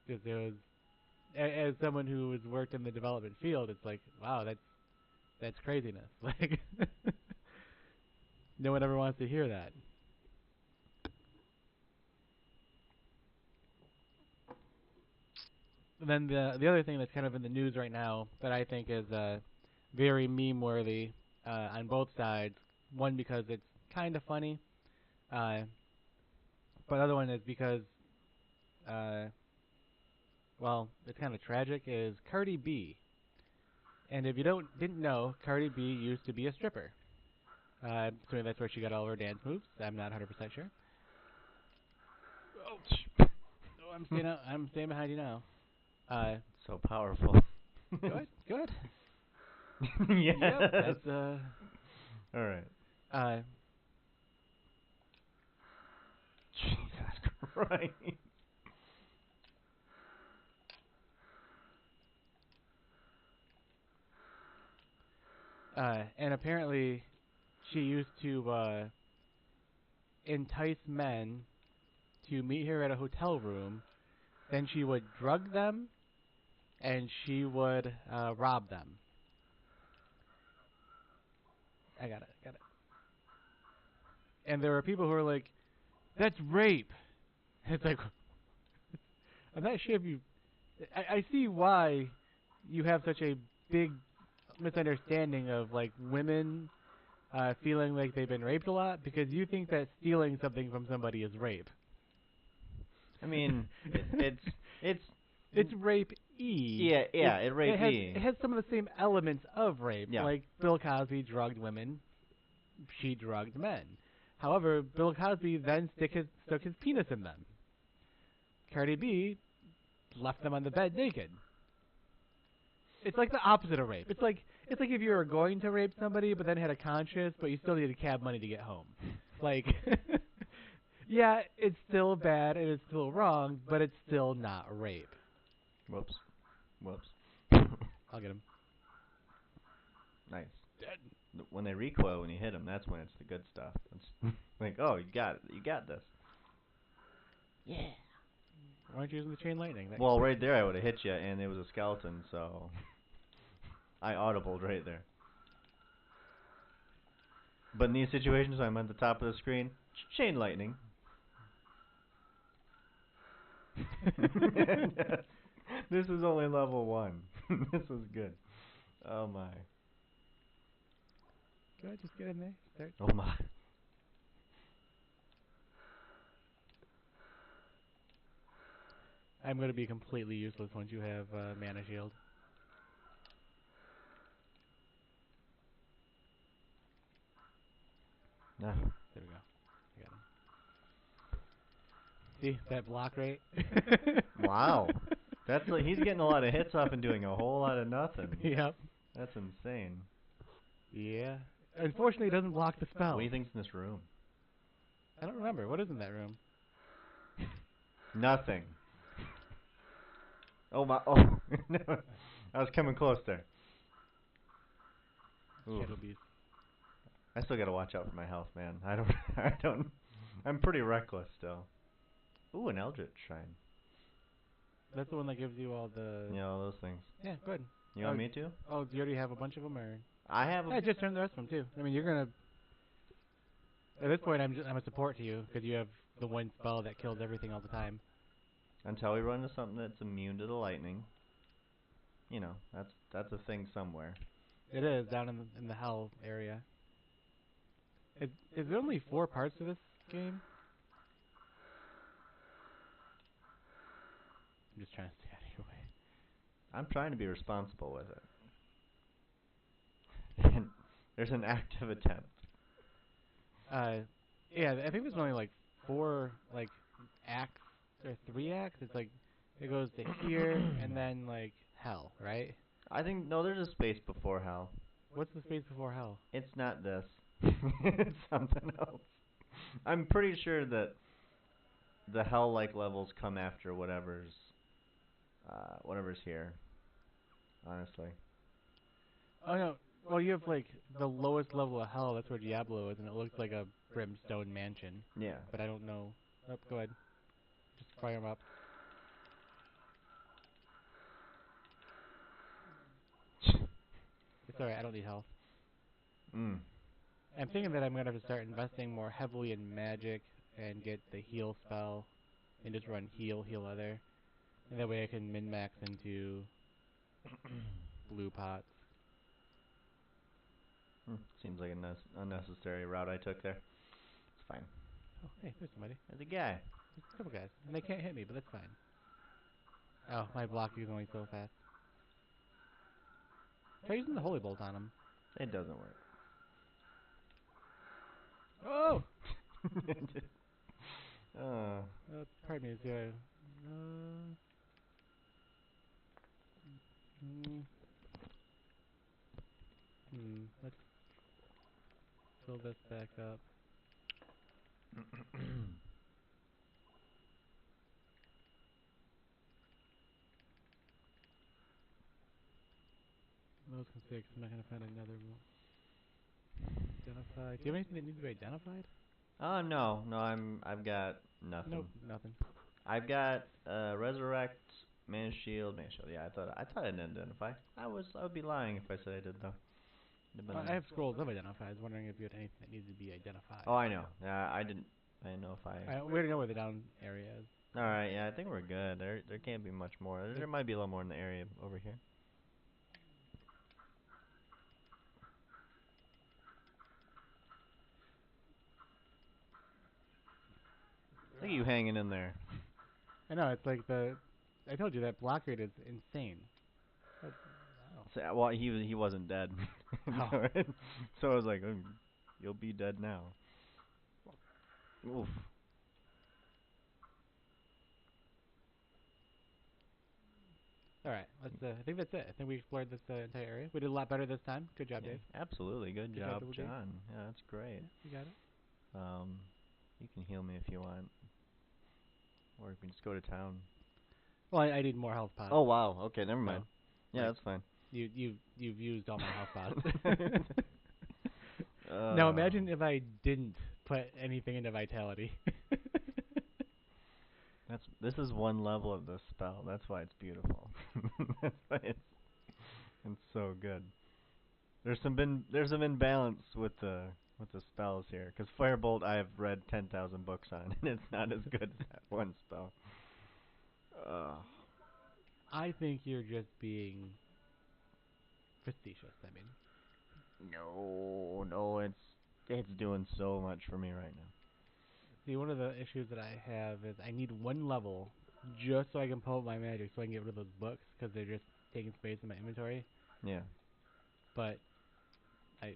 Because it was, as someone who has worked in the development field, it's like, wow, that's craziness. Like, no one ever wants to hear that. And then the other thing that's kind of in the news right now that I think is very meme worthy on both sides. One because it's kind of funny, uh, but the other one is because uh, well, it's kind of tragic. Is Cardi B, and if you didn't know, Cardi B used to be a stripper. So that's where she got all of her dance moves. I'm not 100% sure. Oh, I'm staying behind you now. So powerful. Good, good. Yeah. Yep, that's All right. uh, Jesus Christ. and apparently she used to entice men to meet her at a hotel room. Then she would drug them and she would rob them. I got it. And there are people who are like, "That's rape." It's like, I'm not sure if you. I see why you have such a big misunderstanding of like women feeling like they've been raped a lot because you think that stealing something from somebody is rape. I mean, it's It's rape yeah, it rape It has some of the same elements of rape. Yeah. Like Bill Cosby drugged women, she drugged men. However, Bill Cosby then stuck his penis in them. Cardi B left them on the bed naked. It's like the opposite of rape. It's like if you were going to rape somebody but then had a conscience, but you still needed cab money to get home. Like, yeah, it's still bad and it's still wrong, but it's still not rape. Whoops. I'll get him. Nice. Dead. When they recoil when you hit them, that's when it's the good stuff. It's like, oh, you got it. You got this. Yeah. Why aren't you using the chain lightning? Well, right there I would have hit you, and it was a skeleton, so I audibled right there. But in these situations, I'm at the top of the screen. Chain lightning. This is only level 1. This is good. Oh my. Go ahead, just get in there. Start. Oh my. I'm going to be completely useless once you have mana shield. No. There we go. I got him. See that block rate? Wow. That's like he's getting a lot of hits off and doing a whole lot of nothing. Yep. That's insane. Yeah. Unfortunately, it doesn't block the spell. What do you think's in this room? I don't remember. What is in that room? Nothing. Oh my! Oh, no. I was coming close there. Shadow Beast. I still gotta watch out for my health, man. I don't. I'm pretty reckless still. Ooh, an Eldritch Shrine. That's the one that gives you all the. Yeah, all those things. Yeah, good. You want me to? Oh, do you already have a bunch of them, or? I have. Yeah, just turn the rest of them too. I mean, you're gonna. At this point, I'm a support to you because you have the one spell that kills everything all the time. Until we run into something that's immune to the lightning. You know, that's a thing somewhere. It is down in the hell area. Is there only 4 parts to this game? I'm just trying to stay out of your way. I'm trying to be responsible with it. And there's an active attempt. Yeah, I think there's only like 4 like acts or 3 acts. It's like it goes to here and then like hell, right? I think no, there's a space before hell. What's the space before hell? It's not this. It's something else. I'm pretty sure that the hell-like levels come after whatever's here. Honestly. Oh no. Well, you have like the lowest level of hell. That's where Diablo is, and it looks like a brimstone mansion. Yeah. But I don't know. Oh, go ahead. Just fire them up. It's alright, I don't need health. Mm. I'm thinking that I'm gonna have to start investing more heavily in magic and get the heal spell and just run heal, heal other. And that way I can min-max into blue pots. Seems like an unnecessary route I took there. It's fine. Oh, hey, there's somebody. There's a guy. There's a couple guys. And they can't hit me, but that's fine. Oh, my block is going so fast. Try using the Holy Bolt on him. It doesn't work. Oh! uh, Pardon me, is there... let's fill this back up. Those can stay 'cause I'm not gonna find another one. Identify. Do you have anything that needs to be identified? oh no, I've got nothing. Nope, nothing. I've got resurrect, man shield. Yeah, I thought I'd identify. I would be lying if I said I did though. I have scrolls of identify. I was wondering if you had anything that needed to be identified. Oh, I know. I didn't. I didn't know if I. We already know where the down area is. All right, yeah, I think we're good. There can't be much more. There might be a little more in the area over here. Look at you hanging in there. I know, it's like I told you that block rate is insane. But, So, well, he wasn't dead. oh. So I was like, you'll be dead now. Oof. Alright, I think that's it. I think we explored this entire area. We did a lot better this time. Good job, Yeah, Dave. absolutely. Good job, Double D. John. Yeah, that's great. Yeah, you got it. You can heal me if you want. Or we can just go to town. Well, I need more health pots. Oh, wow. Okay, never mind. So, Yeah, like, that's fine. You've used all my health pots. Now Uh, imagine if I didn't put anything into vitality. This is one level of the spell. That's why it's beautiful. That's why it's so good. There's some imbalance with the spells here. Because Firebolt I have read 10,000 books on, and it's not as good as that one spell. I think you're just being facetious. I mean, No, it's doing so much for me right now. see, one of the issues that I have is I need one level just so I can pull up my magic, so I can get rid of those books because they're just taking space in my inventory. Yeah. But I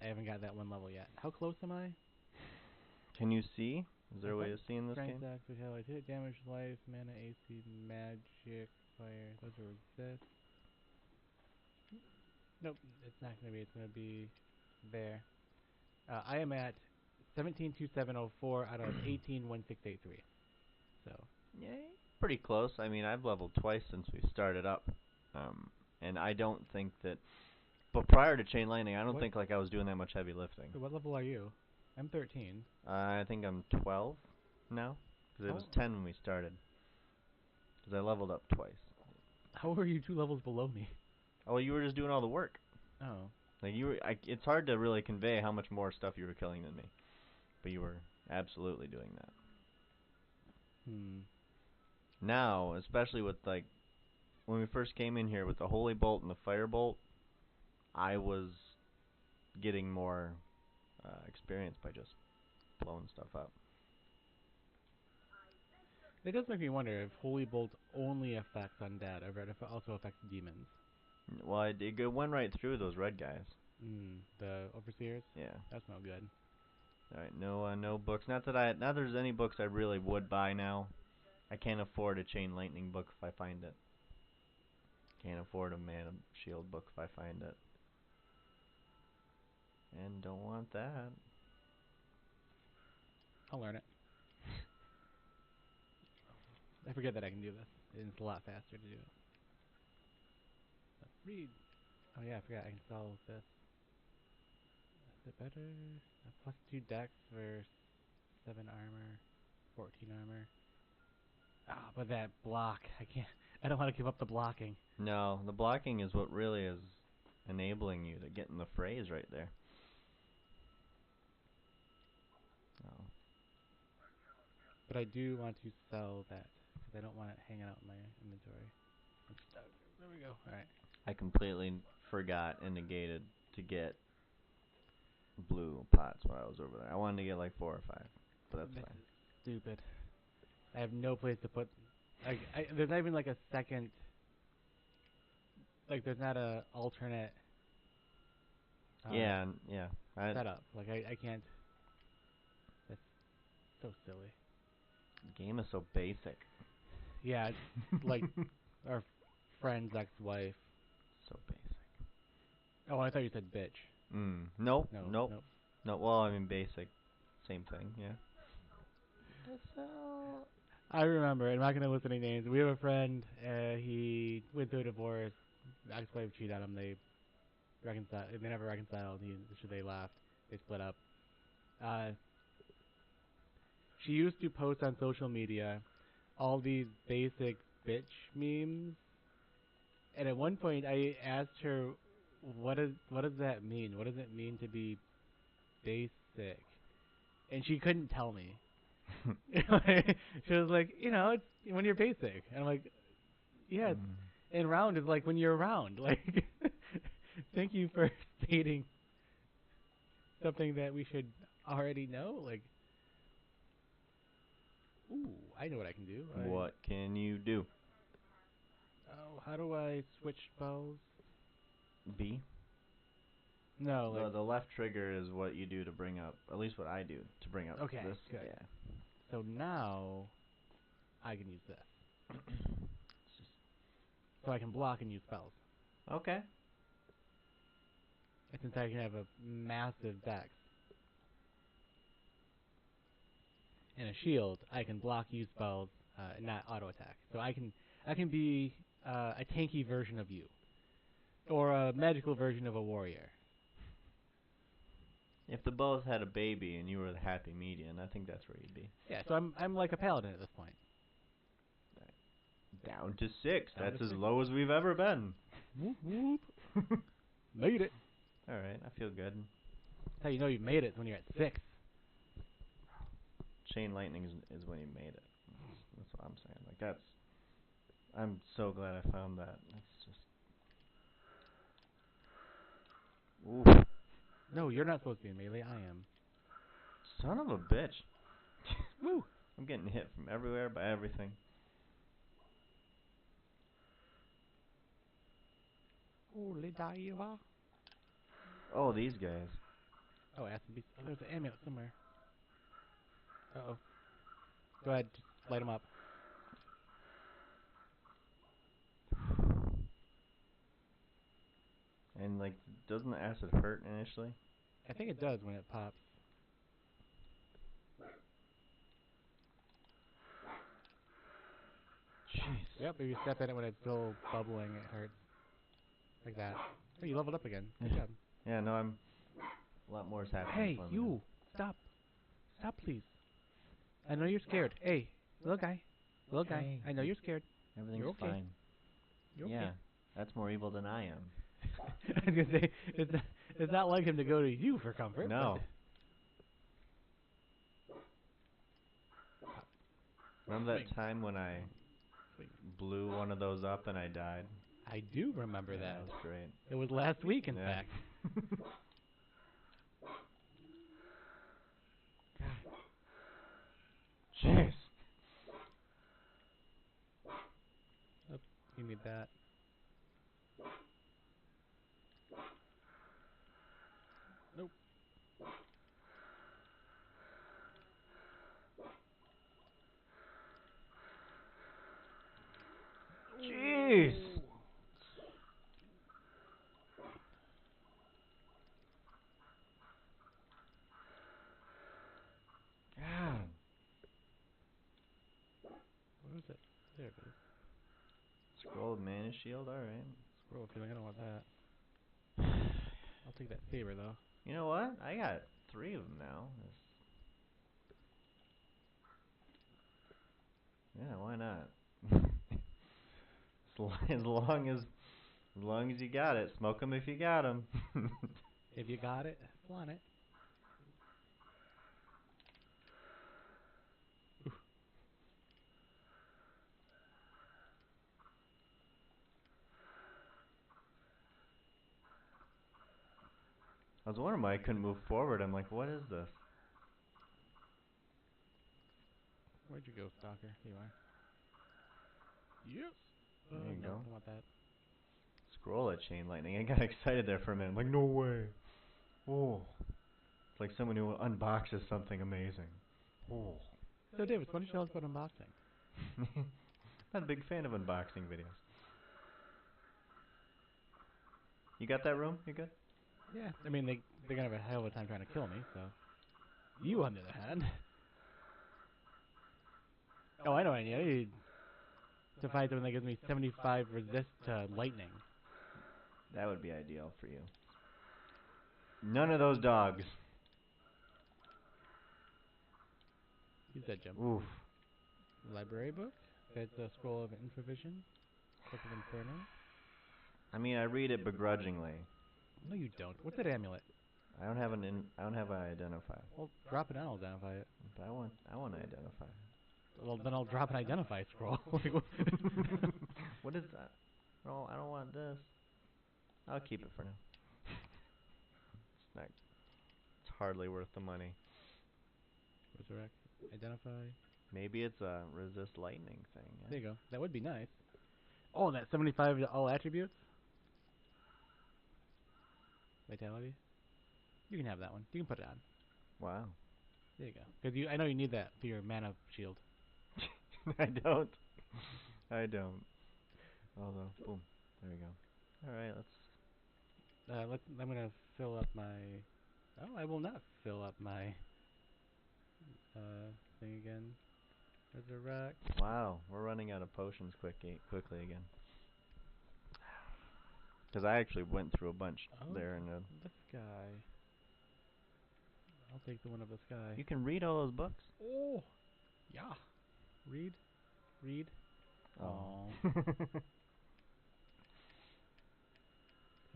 haven't got that one level yet. How close am I? Can you see? Is there a way to see in this Strength, game? vitality, hit damage, life, mana, AC, magic, fire. Those are resist. Nope, it's not gonna be. It's gonna be there. I am at 172704 out of 181683. So Yeah, pretty close. I mean, I've leveled twice since we started up, and I don't think that. But prior to Chain Lightning, I don't think like I was doing that much heavy lifting. So what level are you? I'm 13. I think I'm 12 now, because it was 10 when we started. Because I leveled up twice. How are you 2 levels below me? Oh, well, you were just doing all the work. Oh. Like you were. It's hard to really convey how much more stuff you were killing than me, but you were absolutely doing that. Now, especially with like when we first came in here with the Holy Bolt and the Firebolt, I was getting more experience by just blowing stuff up. It does make me wonder if Holy Bolt only affects undead, or if it also affects demons. Well, it went right through those red guys. The Overseers? Yeah. That's no good. Alright, no books. Not there's any books I really would buy now. I can't afford a Chain Lightning book if I find it. Can't afford a Mana Shield book if I find it. And don't want that. I'll learn it. I forget that I can do this. It's a lot faster to do it. Read. Oh yeah, I forgot I can solve this. Is it better? Plus 2 dex for 7 armor, 14 armor. Ah, but that block, I can't. I don't want to give up the blocking. No, the blocking is what really is enabling you to get in the phrase right there. Oh. But I do want to sell that because I don't want it hanging out in my inventory. I'm stuck. There we go. All right. I completely forgot and negated to get blue pots when I was over there. I wanted to get like 4 or 5, but that's This fine. is stupid. I have no place to put. There's not even like a second. Like, there's not a alternate Yeah, yeah. setup. Like, I can't. That's so silly. Game is so basic. Yeah, like our friend's ex-wife. So basic. Oh, I thought you said bitch. Nope, No, nope. nope. No, well, I mean basic. Same thing, yeah. I remember. I'm not gonna list any names. We have a friend. He went through a divorce. Ex-wife cheated on him. They reconciled. They never reconciled. They left. They split up. Uh, she used to post on social media all these basic bitch memes. And at one point, I asked her, what does that mean? What does it mean to be basic?" And she couldn't tell me. She was like, it's when you're basic. And I'm like, yeah, and round is like when you're round. Like, thank you for stating something that we should already know. Like, ooh, I know what I can do. What can you do? Oh, how do I switch spells? B? No, like, The left trigger is what you do to bring up, at least what I do, to bring up okay, this. good. Yeah. So now I can use this. So I can block and use spells. Okay. And since I can have a massive dex and a shield, I can block, use spells, not auto attack. So I can be a tanky version of you, or a magical version of a warrior. If the both had a baby and you were the happy median, I think that's where you'd be. Yeah, so I'm like a paladin at this point. Down to 6. Down That's to as 6. low as we've ever been. Whoop whoop. Made it. All right, I feel good. That's how you know you made it, when you're at 6. Chain lightning is when you made it. That's what I'm saying. Like that's. I'm so glad I found that. That's just. Oof. No, you're not supposed to be in melee. I am. Son of a bitch. Woo. I'm getting hit from everywhere by everything. Holy diva. Oh, these guys. Oh, acid beast. Oh, there's an amulet somewhere. Uh-oh. Go ahead, just light them up. And like, doesn't the acid hurt initially? I think it does when it pops. Jeez. Yep, if you step in it when it's still bubbling, it hurts. Like that. Oh, you leveled up again. Good job. Yeah, no, I'm. A lot more is happening. Hey, for me you! Stop! Stop, please. I know you're scared. Hey, little guy. Little guy. Hey. I know you're scared. Everything's You're okay. fine. You're Yeah, okay. that's more evil than I am. I was gonna say, it's not like him to go to you for comfort. No. But Remember that time when I blew one of those up and I died? I do remember Yeah, that. that was great. It was last week, in Yeah. fact. Jeez. Oh, you need that. Nope. Jeez. God. What is it? There it is. Scroll of mana shield, alright. Scroll feeling. I don't want that. I'll take that saber though. You know what? I got 3 of them now. Yeah, why not? As long as As long as you got it, smoke 'em if you got 'em. If you got it, flaunt it. I was wondering why I couldn't move forward. I'm like, what is this? Where'd you go, stalker? Here you are. Yes. There you No, go. don't want that. Scroll at chain lightning. I got excited there for a minute. I'm like, no way. Oh. It's like someone who unboxes something amazing. Oh. So, David, why don't you tell us about unboxing? Not a big fan of unboxing videos. You got that room? You good? Yeah, I mean, they're going to have a hell of a time trying to kill me, so. You, on the other hand. Oh, I know what I need. I need to find something that gives me 75 resist to lightning. That would be ideal for you. None of those dogs. Use that jump. Oof. Library book. That's a scroll of Infovision. Book of Inferno. I mean, I read it begrudgingly. No, you don't. What's that amulet? I don't have an identifier. Well, drop it and I'll identify it. But I want to identify. Well, then I'll drop an identify scroll. What is that? No, I don't want this. I'll keep it for now. It's hardly worth the money. Resurrect. Identify. Maybe it's a resist lightning thing. Yeah? There you go. That would be nice. Oh, that 75 to all attributes? Vitality? You can have that one. You can put it on. Wow. There you go. Because I know you need that for your mana shield. I don't. I don't. Although, boom. There we go. Alright, I'm gonna fill up my. Oh, I will not fill up my thing again. Resurrect. wow, we're running out of potions quickly again. Because I actually went through a bunch there. And the sky. I'll take the one of the sky. you can read all those books? Oh! Yeah. Read. Oh. I'll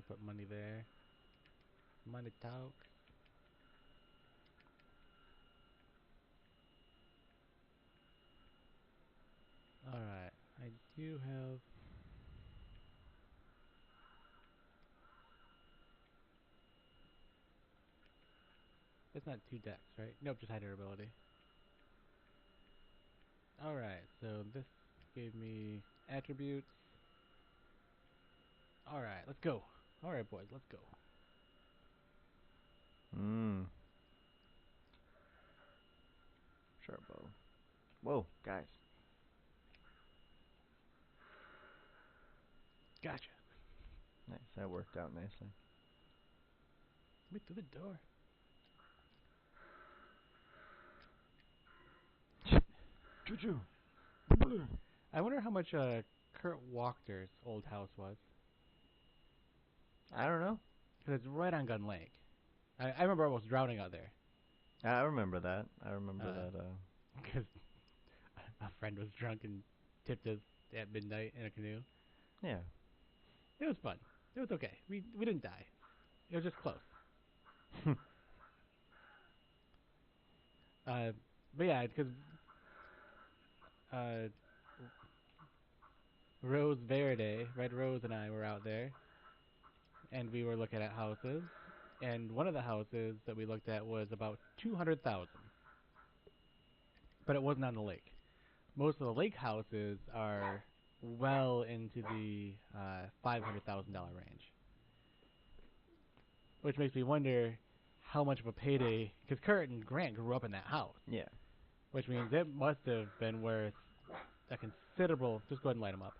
put money there. Money talks. Alright. I do have. That's not 2 decks, right? Nope, just high durability. Alright, so this gave me attributes. Alright, let's go. Alright, boys, let's go. Sure, Bo. Whoa, guys. Gotcha. Nice, that worked out nicely. Wait through the door. Choo-choo. I wonder how much Kurt Walker's old house was. I don't know. Because it's right on Gun Lake. I remember almost drowning out there. I remember that. I remember that. Because a friend was drunk and tipped us at midnight in a canoe. Yeah. It was fun. It was okay. We didn't die. It was just close. But yeah, because Rose Verde, Red Rose and I were out there, and we were looking at houses, and one of the houses that we looked at was about 200,000, but it wasn't on the lake. Most of the lake houses are well into the $500,000 range, which makes me wonder how much of a payday, because Kurt and Grant grew up in that house. Yeah. Which means it must have been worth a considerable. Just go ahead and light them up.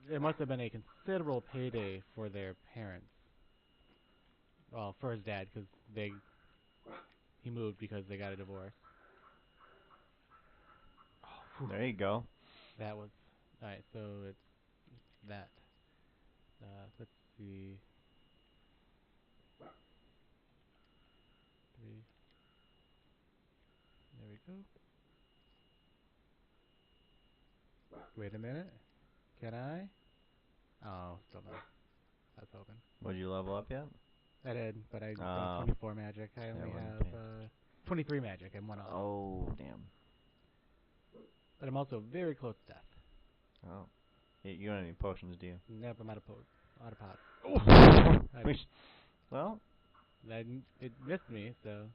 It must have been a considerable payday for their parents. Well, for his dad, because he moved because they got a divorce. Oh, there you go. That was alright. So it's that. Let's see. 3. There we go. Wait a minute. Can I? Oh, still no. I was hoping. Would you level up yet? I did, but I got Ah, 24 magic. I only wouldn't have pay. 23 magic and one off. Oh, damn. But I'm also very close to death. Oh. You don't have any potions, do you? Nope, I'm out of pots. Well, It missed me, so.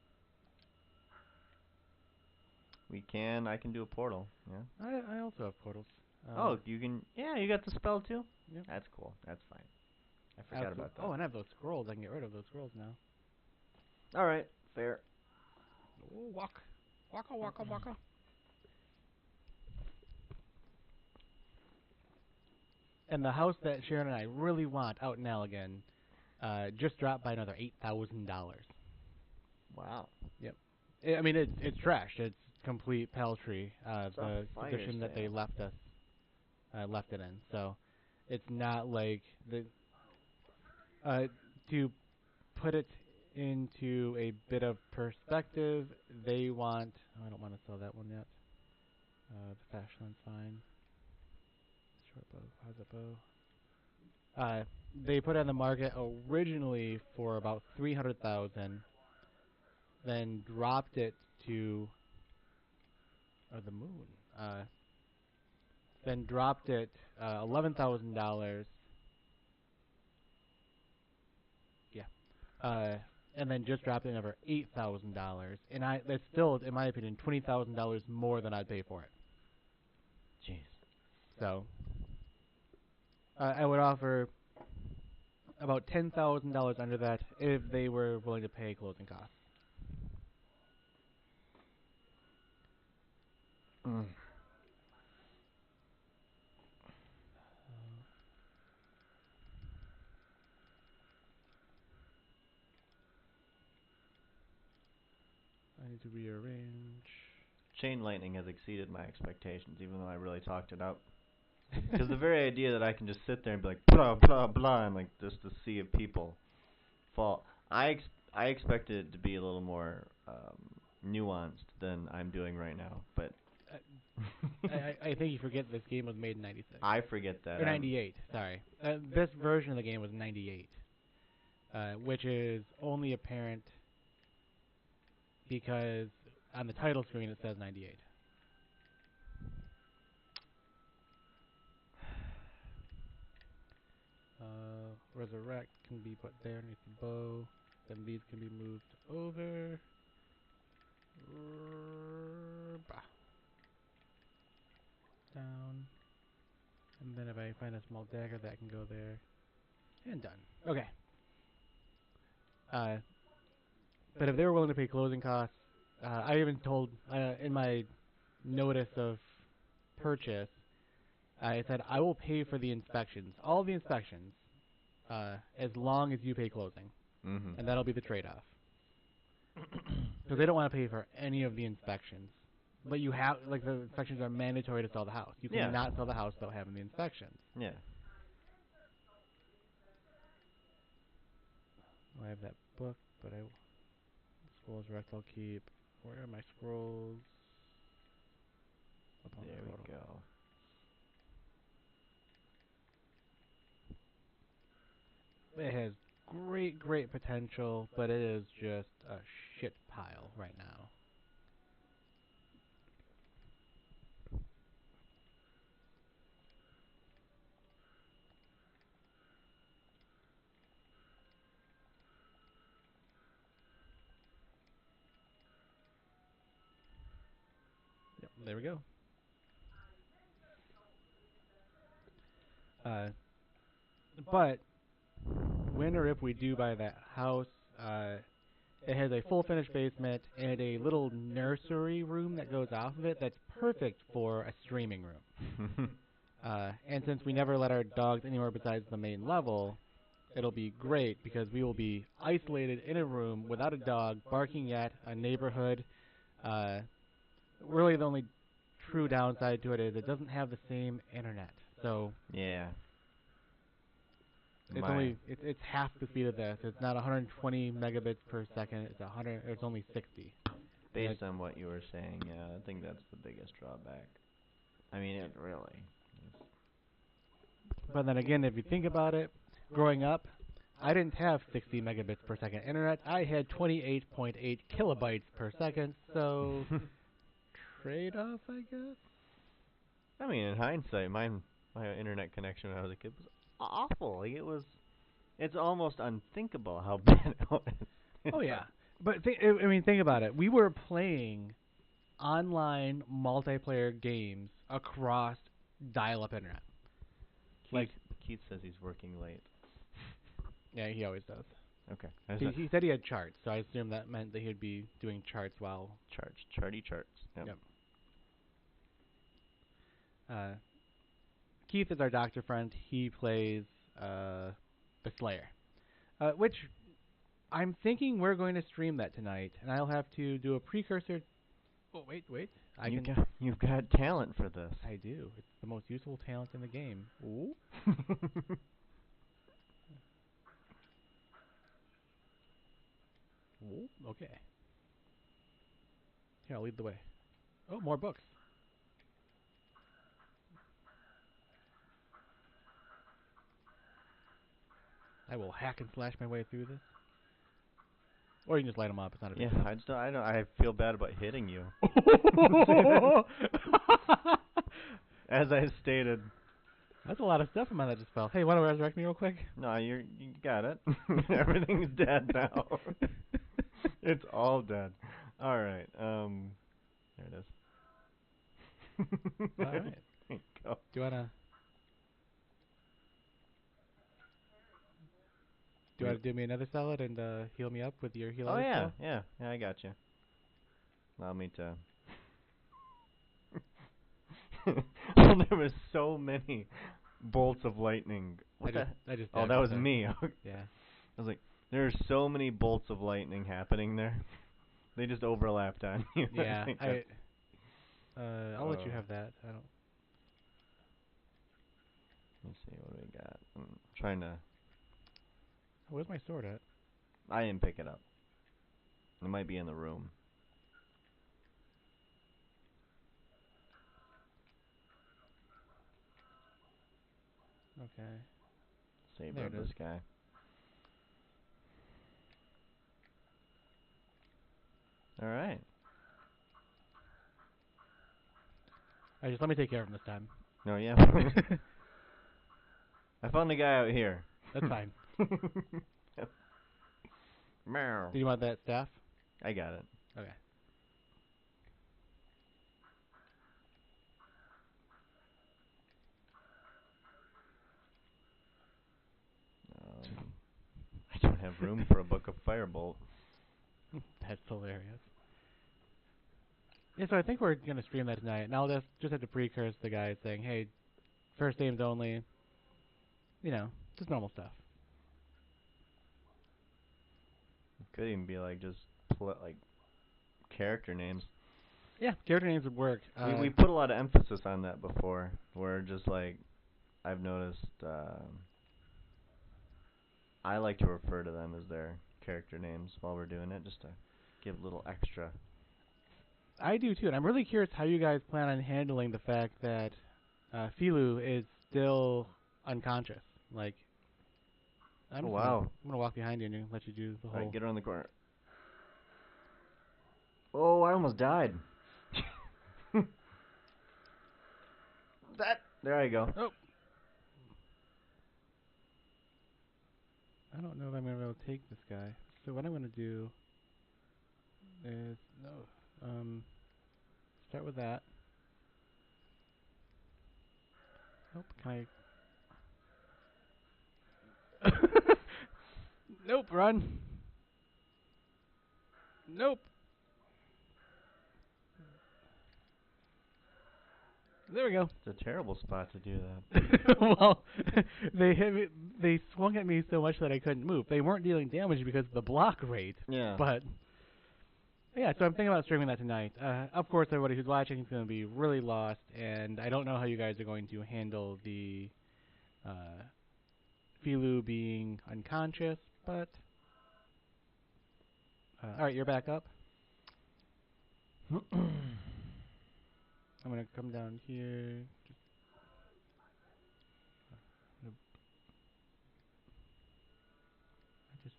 I can do a portal, yeah. I also have portals. Oh, you can, yeah, you got the spell too? Yep. That's cool, that's fine. I forgot about that. Oh, and I have those scrolls. I can get rid of those scrolls now. Alright, fair. Oh, walk. Waka, waka, waka. And the house that Sharon and I really want out in Allegan just dropped by another $8,000. Wow. Yep. I mean, it's trashed. It's complete paltry. The condition that they left it in. So, it's not like to put it into a bit of perspective. They want. Oh, I don't want to sell that one yet. The fast one's fine. Short bow. How's it bow? They put it on the market originally for about 300,000, then dropped it to the moon. Then dropped it $11,000. Yeah. And then just dropped it another $8,000, and that's still, in my opinion, $20,000 more than I'd pay for it. Jeez. So, I would offer about $10,000 under that if they were willing to pay closing costs. Mm. I need to rearrange. Chain lightning has exceeded my expectations, even though I really talked it up. Because the very idea that I can just sit there and be like, blah, blah, blah, and like just a sea of people fall. I expected it to be a little more nuanced than I'm doing right now, but I think you forget this game was made in 96. I forget that. Or 98, sorry. This version of the game was 98, which is only apparent because on the title screen it says 98. Resurrect can be put there underneath the bow. Then these can be moved over. Bah. Down. And then if I find a small dagger, that can go there. And done. Okay. But if they were willing to pay closing costs, I even told in my notice of purchase, I said I will pay for the inspections, all the inspections, as long as you pay closing, and that'll be the trade-off. Because they don't want to pay for any of the inspections, but you have the inspections are mandatory to sell the house. You cannot sell the house without having the inspections. Yeah. I have that book, but scrolls rest I'll keep. Where are my scrolls? There we go. It has great potential, but it is just a shit pile right now. Yep, there we go. But when or if we do buy that house, it has a full finished basement and a little nursery room that goes off of it that's perfect for a streaming room. And since we never let our dogs anywhere besides the main level, it'll be great because we will be isolated in a room without a dog barking at a neighborhood. Really, the only true downside to it is it doesn't have the same internet. So yeah. It's half the speed of this. It's not 120 megabits per second. It's 100. It's only 60. Based on what you were saying, yeah, I think that's the biggest drawback. I mean, it really. But then again, if you think about it, growing up, I didn't have 60 megabits per second internet. I had 28.8 kilobytes per second. So trade-off, I guess. I mean, in hindsight, my internet connection when I was a kid was awful. Like it's almost unthinkable how bad it was. Oh yeah, but I mean, think about it. We were playing online multiplayer games across dial-up internet. Keith, Keith says he's working late. Yeah, he always does. Okay. He said he had charts, so I assume that meant that he'd be doing charts while... Charty charts. Yep. Keith is our doctor friend. He plays the Slayer, which I'm thinking we're going to stream that tonight, and I'll have to do a precursor. Oh, wait. You've got talent for this. I do. It's the most useful talent in the game. Ooh. Ooh. Okay. Here, I'll lead the way. Oh, more books. I will hack and slash my way through this. Or you can just light them up. It's not a big deal. I feel bad about hitting you. As I stated. That's a lot of stuff in that just fell. Hey, want to resurrect me real quick? No, you got it. Everything's dead now. It's all dead. All right. There it is. All right. There you go. Do you wanna do me another solid and heal me up with your heal? Oh spell? yeah, I got you. Allow me to. Well, there was so many bolts of lightning. I just oh, that was me. Yeah. I was like, there are so many bolts of lightning happening there. They just overlapped on you. Yeah. I'll let you have that. I don't. Let's see what do we got. I'm trying to. Where's my sword at? I didn't pick it up. It might be in the room. Okay. Save There it this is. guy. All right. Just let me take care of him this time. No, yeah. I found the guy out here. That's fine. Meow. Do you want that staff? I got it. Okay. I don't have room for a book of Firebolt. That's hilarious. Yeah, so I think we're going to stream that tonight. And I'll just have to precurse the guys saying, hey, first names only. You know, just normal stuff. It could even be like just like character names. Yeah, character names would work. We put a lot of emphasis on that before. Where just like I've noticed, I like to refer to them as their character names while we're doing it, just to give a little extra. I do too, and I'm really curious how you guys plan on handling the fact that Filu is still unconscious. Like, I'm gonna walk behind you and let you do the whole. Alright, get around the corner. Oh, I almost died. There I go. Oh. I don't know if I'm gonna be able to take this guy. So what I'm gonna do is start with that. Nope. Can I? Nope. Run. Nope. There we go. It's a terrible spot to do that. Well, they swung at me so much that I couldn't move. They weren't dealing damage because of the block rate. Yeah. But yeah, so I'm thinking about streaming that tonight. Of course, everybody who's watching is going to be really lost, and I don't know how you guys are going to handle the Filu being unconscious. But all right, you're back up. I'm gonna come down here. Just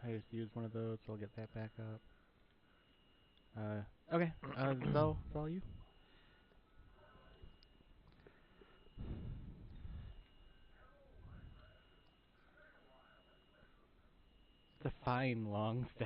I just used one of those, so I'll get that back up. Okay. It's all you. It's a fine long stack.